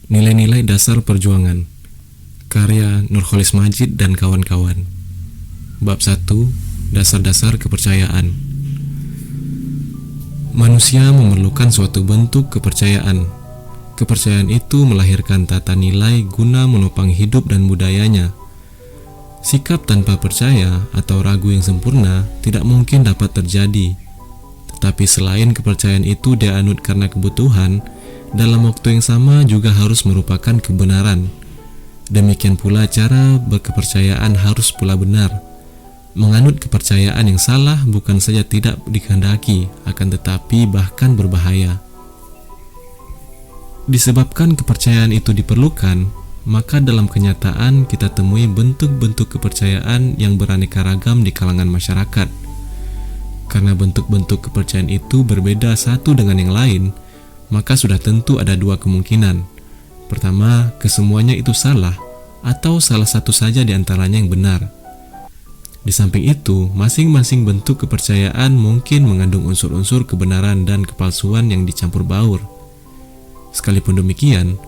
Nilai-nilai dasar perjuangan. Karya Nurcholish Madjid dan kawan-kawan. Bab 1. Dasar-dasar kepercayaan. Manusia memerlukan suatu bentuk kepercayaan. Kepercayaan itu melahirkan tata nilai guna menopang hidup dan budayanya. Sikap tanpa percaya atau ragu yang sempurna tidak mungkin dapat terjadi. Tetapi selain kepercayaan itu dianut karena kebutuhan, dalam waktu yang sama juga harus merupakan kebenaran. Demikian pula cara berkepercayaan harus pula benar. Menganut kepercayaan yang salah bukan saja tidak dikehendaki, akan tetapi bahkan berbahaya. Disebabkan kepercayaan itu diperlukan, maka dalam kenyataan kita temui bentuk-bentuk kepercayaan yang beraneka ragam di kalangan masyarakat. Karena bentuk-bentuk kepercayaan itu berbeda satu dengan yang lain, maka sudah tentu ada dua kemungkinan. Pertama, kesemuanya itu salah, atau salah satu saja di antaranya yang benar. Di samping itu, masing-masing bentuk kepercayaan mungkin mengandung unsur-unsur kebenaran dan kepalsuan yang dicampur baur. Sekalipun demikian,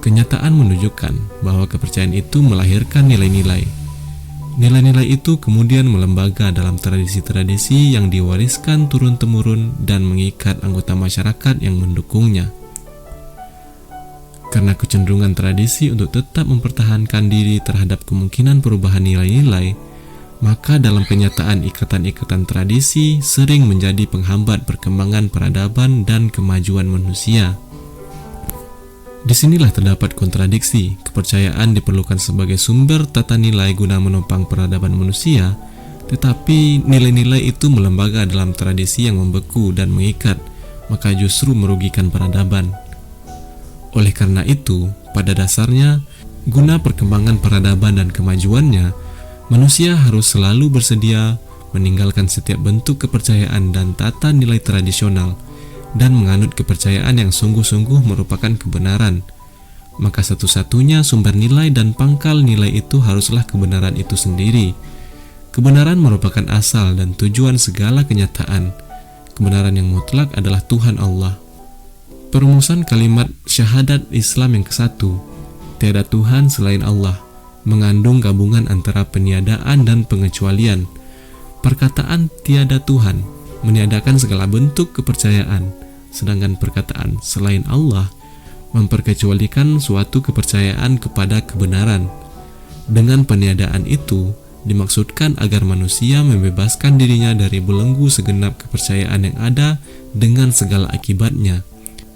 kenyataan menunjukkan bahwa kepercayaan itu melahirkan nilai-nilai. Nilai-nilai itu kemudian melembaga dalam tradisi-tradisi yang diwariskan turun-temurun dan mengikat anggota masyarakat yang mendukungnya. Karena kecenderungan tradisi untuk tetap mempertahankan diri terhadap kemungkinan perubahan nilai-nilai, maka dalam kenyataan ikatan-ikatan tradisi sering menjadi penghambat perkembangan peradaban dan kemajuan manusia. Disinilah terdapat kontradiksi. Kepercayaan diperlukan sebagai sumber tata nilai guna menopang peradaban manusia, tetapi nilai-nilai itu melembaga dalam tradisi yang membeku dan mengikat, maka justru merugikan peradaban. Oleh karena itu, pada dasarnya, guna perkembangan peradaban dan kemajuannya, manusia harus selalu bersedia meninggalkan setiap bentuk kepercayaan dan tata nilai tradisional dan menganut kepercayaan yang sungguh-sungguh merupakan kebenaran. Maka satu-satunya sumber nilai dan pangkal nilai itu haruslah kebenaran itu sendiri. Kebenaran merupakan asal dan tujuan segala kenyataan. Kebenaran yang mutlak adalah Tuhan Allah. Perumusan kalimat syahadat Islam yang ke-1, tiada Tuhan selain Allah, mengandung gabungan antara peniadaan dan pengecualian. Perkataan tiada Tuhan meniadakan segala bentuk kepercayaan, sedangkan perkataan selain Allah memperkecualikan suatu kepercayaan kepada kebenaran. Dengan peniadaan itu dimaksudkan agar manusia membebaskan dirinya dari belenggu segenap kepercayaan yang ada dengan segala akibatnya.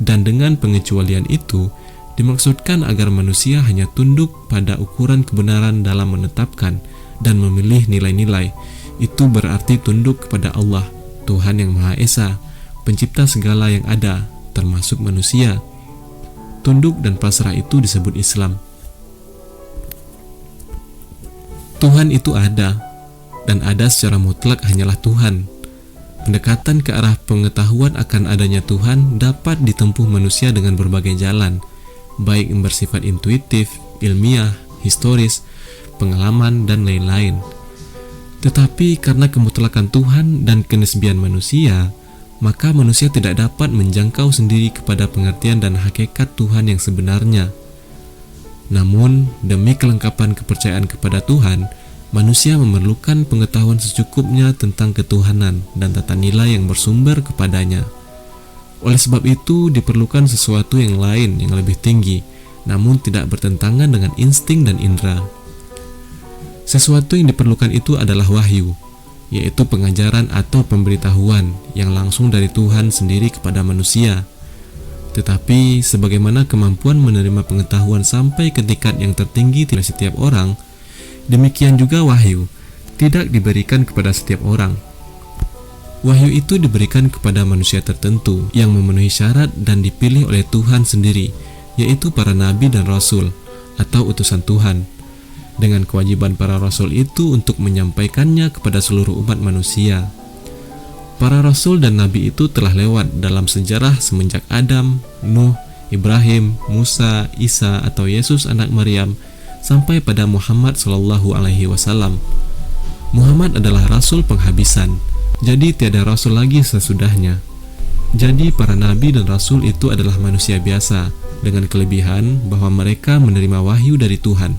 Dan dengan pengecualian itu dimaksudkan agar manusia hanya tunduk pada ukuran kebenaran dalam menetapkan dan memilih nilai-nilai. Itu berarti tunduk kepada Allah, Tuhan yang Maha Esa, pencipta segala yang ada, termasuk manusia. Tunduk dan pasrah itu disebut Islam. Tuhan itu ada, dan ada secara mutlak hanyalah Tuhan. Pendekatan ke arah pengetahuan akan adanya Tuhan dapat ditempuh manusia dengan berbagai jalan, baik yang bersifat intuitif, ilmiah, historis, pengalaman, dan lain-lain. Tetapi karena kemutlakan Tuhan dan kenisbian manusia, maka manusia tidak dapat menjangkau sendiri kepada pengertian dan hakikat Tuhan yang sebenarnya. Namun, demi kelengkapan kepercayaan kepada Tuhan, manusia memerlukan pengetahuan secukupnya tentang ketuhanan dan tata nilai yang bersumber kepadanya. Oleh sebab itu, diperlukan sesuatu yang lain yang lebih tinggi, namun tidak bertentangan dengan insting dan indera. Sesuatu yang diperlukan itu adalah wahyu, yaitu pengajaran atau pemberitahuan yang langsung dari Tuhan sendiri kepada manusia. Tetapi, sebagaimana kemampuan menerima pengetahuan sampai ke tingkat yang tertinggi tidak setiap orang, demikian juga wahyu tidak diberikan kepada setiap orang. Wahyu itu diberikan kepada manusia tertentu yang memenuhi syarat dan dipilih oleh Tuhan sendiri, yaitu para nabi dan rasul atau utusan Tuhan, dengan kewajiban para rasul itu untuk menyampaikannya kepada seluruh umat manusia. Para rasul dan nabi itu telah lewat dalam sejarah semenjak Adam, Nuh, Ibrahim, Musa, Isa atau Yesus anak Maryam, sampai pada Muhammad SAW. Muhammad adalah rasul penghabisan, jadi tiada rasul lagi sesudahnya. Jadi para nabi dan rasul itu adalah manusia biasa, dengan kelebihan bahwa mereka menerima wahyu dari Tuhan.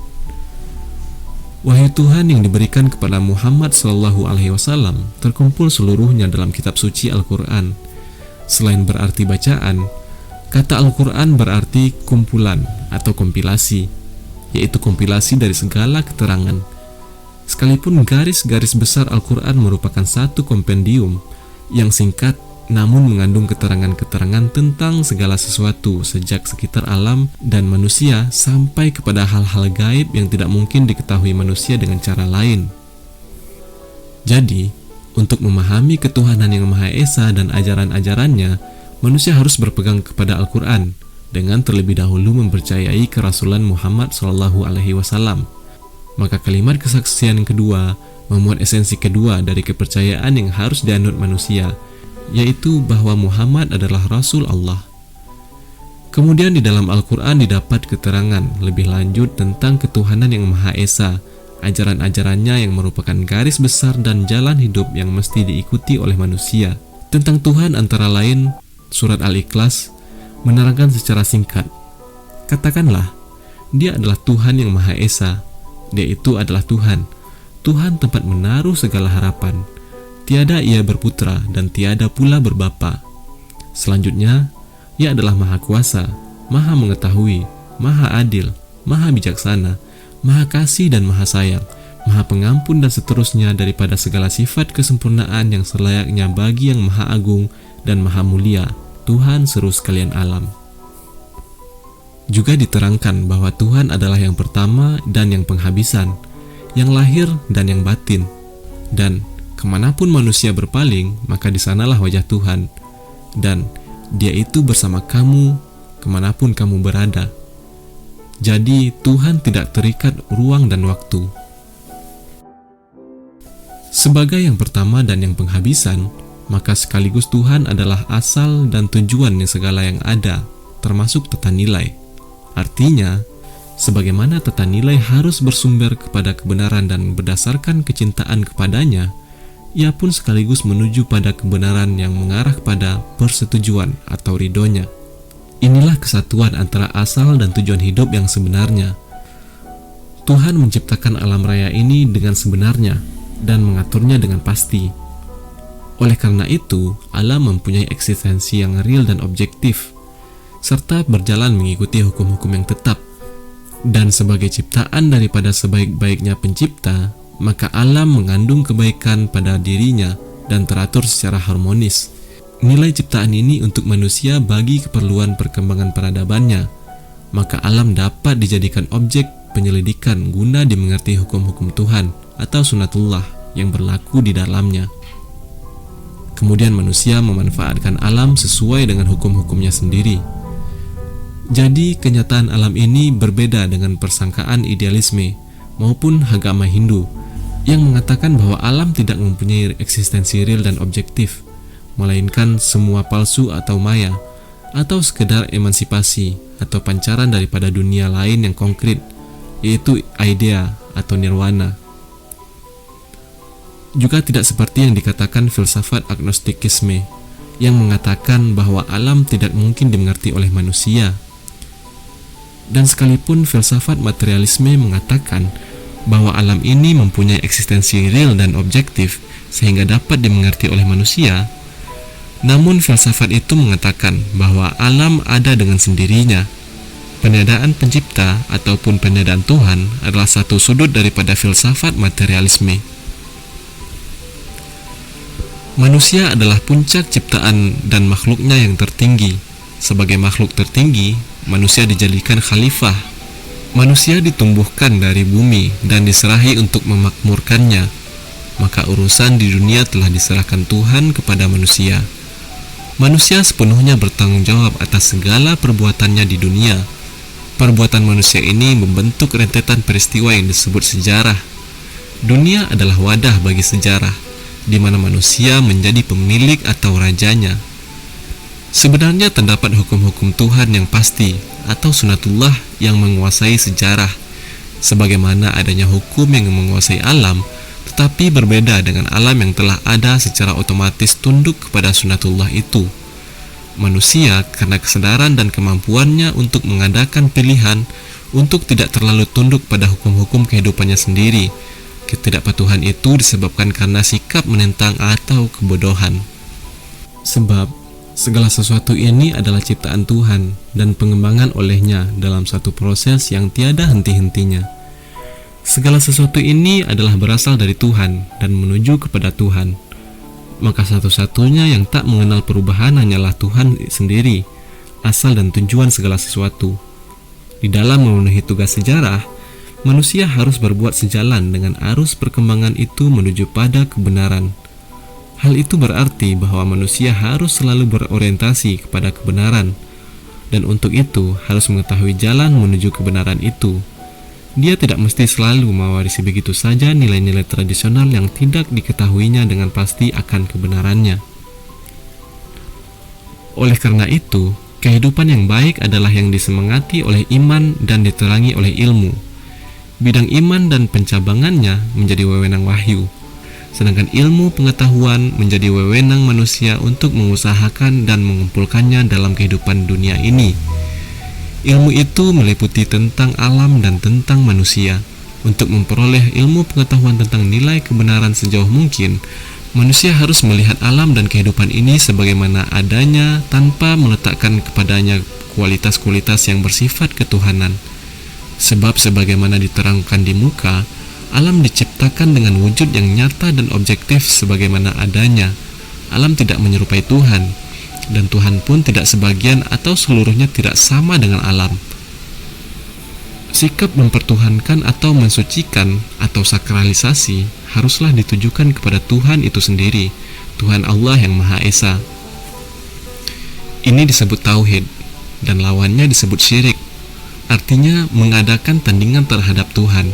Wahyu Tuhan yang diberikan kepada Muhammad SAW terkumpul seluruhnya dalam kitab suci Al-Quran. Selain berarti bacaan, kata Al-Quran berarti kumpulan atau kompilasi, yaitu kompilasi dari segala keterangan. Sekalipun garis-garis besar Al-Quran merupakan satu kompendium yang singkat namun mengandung keterangan-keterangan tentang segala sesuatu sejak sekitar alam dan manusia sampai kepada hal-hal gaib yang tidak mungkin diketahui manusia dengan cara lain. Jadi, untuk memahami ketuhanan yang Maha Esa dan ajaran-ajarannya, manusia harus berpegang kepada Al-Quran dengan terlebih dahulu mempercayai kerasulan Muhammad SAW. Maka kalimat kesaksian kedua memuat esensi kedua dari kepercayaan yang harus dianut manusia, yaitu bahwa Muhammad adalah Rasul Allah. Kemudian di dalam Al-Quran didapat keterangan lebih lanjut tentang ketuhanan yang Maha Esa, ajaran-ajarannya yang merupakan garis besar dan jalan hidup yang mesti diikuti oleh manusia. Tentang Tuhan antara lain, surat Al-Ikhlas menerangkan secara singkat, katakanlah, Dia adalah Tuhan yang Maha Esa. Dia itu adalah Tuhan, Tuhan tempat menaruh segala harapan. Tiada ia berputra dan tiada pula berbapa. Selanjutnya, Ia adalah Maha Kuasa, Maha Mengetahui, Maha Adil, Maha Bijaksana, Maha Kasih dan Maha Sayang, Maha Pengampun dan seterusnya daripada segala sifat kesempurnaan yang selayaknya bagi yang Maha Agung dan Maha Mulia, Tuhan seru sekalian alam. Juga diterangkan bahwa Tuhan adalah yang pertama dan yang penghabisan, yang lahir dan yang batin, dan kemanapun manusia berpaling, maka di sanalah wajah Tuhan, dan Dia itu bersama kamu kemanapun kamu berada. Jadi Tuhan tidak terikat ruang dan waktu. Sebagai yang pertama dan yang penghabisan, maka sekaligus Tuhan adalah asal dan tujuan yang segala yang ada, termasuk tata nilai. Artinya, sebagaimana tata nilai harus bersumber kepada kebenaran dan berdasarkan kecintaan kepadanya, ia pun sekaligus menuju pada kebenaran yang mengarah kepada persetujuan atau ridhonya. Inilah kesatuan antara asal dan tujuan hidup yang sebenarnya. Tuhan menciptakan alam raya ini dengan sebenarnya dan mengaturnya dengan pasti. Oleh karena itu, alam mempunyai eksistensi yang real dan objektif, serta berjalan mengikuti hukum-hukum yang tetap. Dan sebagai ciptaan daripada sebaik-baiknya pencipta, maka alam mengandung kebaikan pada dirinya dan teratur secara harmonis. Nilai ciptaan ini untuk manusia bagi keperluan perkembangan peradabannya, maka alam dapat dijadikan objek penyelidikan guna dimengerti hukum-hukum Tuhan atau sunatullah yang berlaku di dalamnya. Kemudian manusia memanfaatkan alam sesuai dengan hukum-hukumnya sendiri. Jadi kenyataan alam ini berbeda dengan persangkaan idealisme maupun agama Hindu yang mengatakan bahwa alam tidak mempunyai eksistensi real dan objektif, melainkan semua palsu atau maya, atau sekedar emansipasi atau pancaran daripada dunia lain yang konkret, yaitu idea atau nirwana. Juga tidak seperti yang dikatakan filsafat agnostikisme yang mengatakan bahwa alam tidak mungkin dimengerti oleh manusia. Dan sekalipun filsafat materialisme mengatakan bahwa alam ini mempunyai eksistensi real dan objektif sehingga dapat dimengerti oleh manusia, namun filsafat itu mengatakan bahwa alam ada dengan sendirinya. Peniadaan pencipta ataupun peniadaan Tuhan adalah satu sudut daripada filsafat materialisme. Manusia adalah puncak ciptaan dan makhluknya yang tertinggi. Sebagai makhluk tertinggi, manusia dijadikan khalifah. Manusia ditumbuhkan dari bumi dan diserahi untuk memakmurkannya. Maka urusan di dunia telah diserahkan Tuhan kepada manusia. Manusia sepenuhnya bertanggung jawab atas segala perbuatannya di dunia. Perbuatan manusia ini membentuk rentetan peristiwa yang disebut sejarah. Dunia adalah wadah bagi sejarah, di mana manusia menjadi pemilik atau rajanya. Sebenarnya terdapat hukum-hukum Tuhan yang pasti atau sunatullah yang menguasai sejarah, sebagaimana adanya hukum yang menguasai alam, tetapi berbeda dengan alam yang telah ada secara otomatis tunduk kepada sunatullah itu. Manusia karena kesadaran dan kemampuannya untuk mengadakan pilihan untuk tidak terlalu tunduk pada hukum-hukum kehidupannya sendiri. Ketidakpatuhan itu disebabkan karena sikap menentang atau kebodohan. Sebab segala sesuatu ini adalah ciptaan Tuhan dan pengembangan olehnya dalam satu proses yang tiada henti-hentinya. Segala sesuatu ini adalah berasal dari Tuhan dan menuju kepada Tuhan. Maka satu-satunya yang tak mengenal perubahan hanyalah Tuhan sendiri, asal dan tujuan segala sesuatu. Di dalam memenuhi tugas sejarah, manusia harus berbuat sejalan dengan arus perkembangan itu menuju pada kebenaran. Hal itu berarti bahwa manusia harus selalu berorientasi kepada kebenaran, dan untuk itu harus mengetahui jalan menuju kebenaran itu. Dia tidak mesti selalu mewarisi begitu saja nilai-nilai tradisional yang tidak diketahuinya dengan pasti akan kebenarannya. Oleh karena itu, kehidupan yang baik adalah yang disemangati oleh iman dan diterangi oleh ilmu. Bidang iman dan pencabangannya menjadi wewenang wahyu, sedangkan ilmu pengetahuan menjadi wewenang manusia untuk mengusahakan dan mengumpulkannya dalam kehidupan dunia ini. Ilmu itu meliputi tentang alam dan tentang manusia. Untuk memperoleh ilmu pengetahuan tentang nilai kebenaran sejauh mungkin, manusia harus melihat alam dan kehidupan ini sebagaimana adanya tanpa meletakkan kepadanya kualitas-kualitas yang bersifat ketuhanan. Sebab sebagaimana diterangkan di muka, alam diciptakan dengan wujud yang nyata dan objektif sebagaimana adanya. Alam tidak menyerupai Tuhan, dan Tuhan pun tidak sebagian atau seluruhnya tidak sama dengan alam. Sikap mempertuhankan atau mensucikan atau sakralisasi haruslah ditujukan kepada Tuhan itu sendiri, Tuhan Allah yang Maha Esa. Ini disebut tauhid, dan lawannya disebut syirik. Artinya mengadakan tandingan terhadap Tuhan,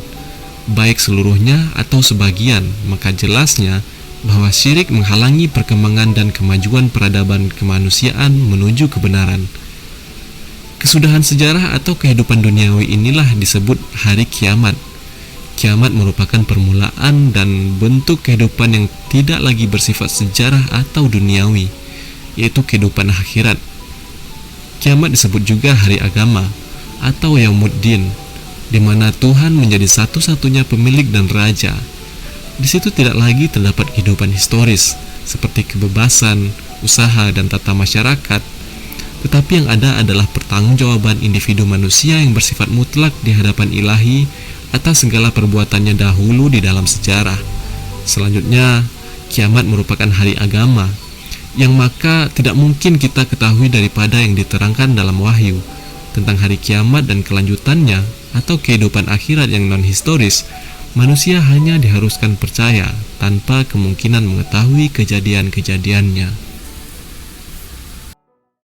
baik seluruhnya atau sebagian. Maka jelasnya bahwa syirik menghalangi perkembangan dan kemajuan peradaban kemanusiaan menuju kebenaran. Kesudahan sejarah atau kehidupan duniawi inilah disebut hari kiamat. Kiamat merupakan permulaan dan bentuk kehidupan yang tidak lagi bersifat sejarah atau duniawi, yaitu kehidupan akhirat. Kiamat disebut juga hari agama atau Yaumuddin, di mana Tuhan menjadi satu-satunya pemilik dan raja. Di situ tidak lagi terdapat kehidupan historis seperti kebebasan, usaha, dan tata masyarakat, tetapi yang ada adalah pertanggungjawaban individu manusia yang bersifat mutlak di hadapan Ilahi atas segala perbuatannya dahulu di dalam sejarah. Selanjutnya, kiamat merupakan hari agama, yang maka tidak mungkin kita ketahui daripada yang diterangkan dalam wahyu tentang hari kiamat dan kelanjutannya atau kehidupan akhirat yang non-historis. Manusia hanya diharuskan percaya tanpa kemungkinan mengetahui kejadian-kejadiannya.